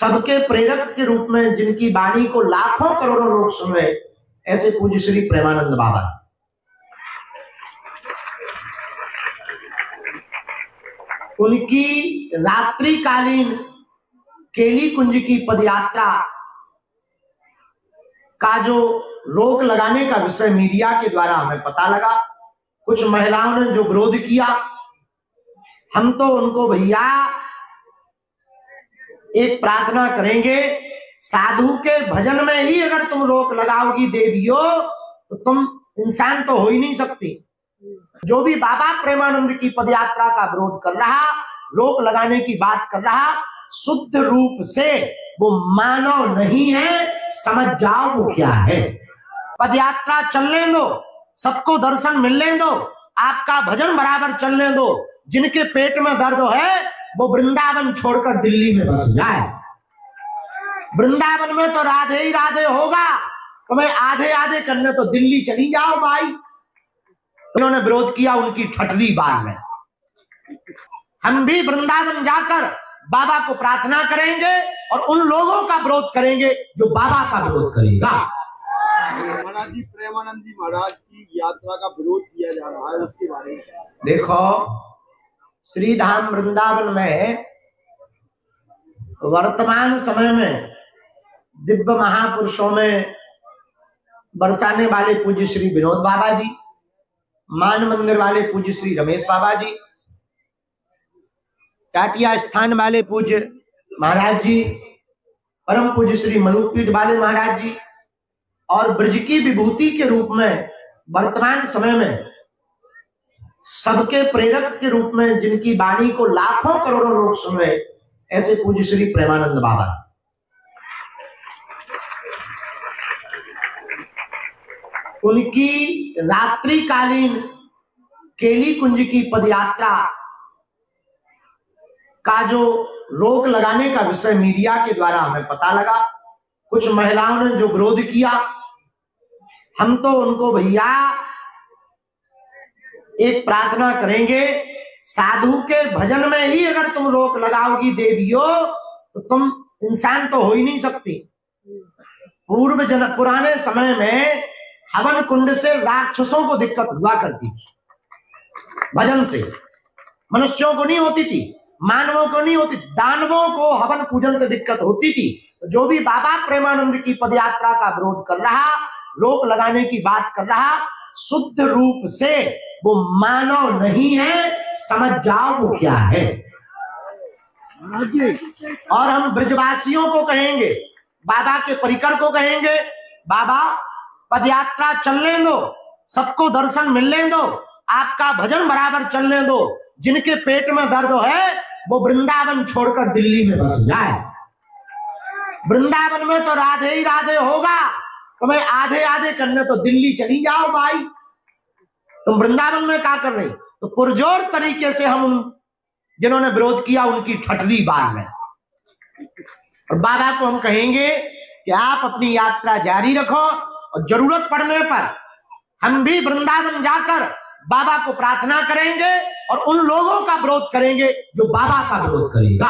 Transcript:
सबके प्रेरक के रूप में जिनकी वाणी को लाखों करोड़ों लोग सुन रहे, ऐसे पूज्य श्री प्रेमानंद बाबा। उनकी रात्रिकालीन केली कुंज की पदयात्रा का जो रोक लगाने का विषय मीडिया के द्वारा हमें पता लगा, कुछ महिलाओं ने जो विरोध किया, हम तो उनको भैया एक प्रार्थना करेंगे, साधु के भजन में ही अगर तुम रोक लगाओगी देवियों तो तुम इंसान तो हो ही नहीं सकती। जो भी बाबा प्रेमानंद की पदयात्रा का विरोध कर रहा, रोक लगाने की बात कर रहा, शुद्ध रूप से वो मानव नहीं है, समझ जाओ वो क्या है। पदयात्रा चलने दो, सबको दर्शन मिलने दो, आपका भजन बराबर चलने दो। जिनके पेट में दर्द है वो वृंदावन छोड़कर दिल्ली में बस जाए। वृंदावन में तो राधे ही राधे होगा, तुम्हें आधे आधे करने तो दिल्ली चली जाओ भाई। उन्होंने विरोध किया उनकी ठटली बाल में। हम भी वृंदावन जाकर बाबा को प्रार्थना करेंगे और उन लोगों का विरोध करेंगे जो बाबा का विरोध करेगा। महाराज जी, प्रेमानंद जी महाराज की यात्रा का विरोध किया जा रहा है, उसके बारे में देखो, श्री धाम वृंदावन में वर्तमान समय में दिव्य महापुरुषों में बरसाने वाले पूज्य श्री विनोद बाबा जी, मान मंदिर वाले पूज्य श्री रमेश बाबा जी, टाटिया स्थान वाले पूज्य महाराज जी, परम पूज्य श्री मनुपीठ वाले महाराज जी, और ब्रज की विभूति के रूप में वर्तमान समय में सबके प्रेरक के रूप में जिनकी वाणी को लाखों करोड़ों लोग सुन रहे, ऐसे पूज्य श्री प्रेमानंद बाबा। उनकी रात्रिकालीन केली कुंज की पदयात्रा का जो रोक लगाने का विषय मीडिया के द्वारा हमें पता लगा, कुछ महिलाओं ने जो विरोध किया, हम तो उनको भैया एक प्रार्थना करेंगे, साधु के भजन में ही अगर तुम रोक लगाओगी देवियों तो तुम इंसान तो हो ही नहीं सकती। पुराने समय में हवन कुंड से राक्षसों को दिक्कत हुआ करती थी, भजन से मनुष्यों को नहीं होती थी, मानवों को नहीं होती, दानवों को हवन पूजन से दिक्कत होती थी। जो भी बाबा प्रेमानंद की पदयात्रा का विरोध कर रहा, रोक लगाने की बात कर रहा, शुद्ध रूप से वो मानव नहीं है, समझ जाओ वो क्या है। और हम ब्रजवासियों को कहेंगे, बाबा के परिकर को कहेंगे, बाबा पदयात्रा चलने दो, सबको दर्शन मिलने दो, आपका भजन बराबर चलने दो। जिनके पेट में दर्द है वो वृंदावन छोड़कर दिल्ली में बस जाए। वृंदावन में तो राधे ही राधे होगा, तुम्हें आधे आधे करने तो दिल्ली चली जाओ भाई। तुम वृंदावन में क्या कर रहे? तो पुरजोर तरीके से हम जिन्होंने विरोध किया उनकी ठटली बाल में। और बाबा को हम कहेंगे कि आप अपनी यात्रा जारी रखो और जरूरत पड़ने पर हम भी वृंदावन जाकर बाबा को प्रार्थना करेंगे और उन लोगों का विरोध करेंगे जो बाबा का विरोध करेगा।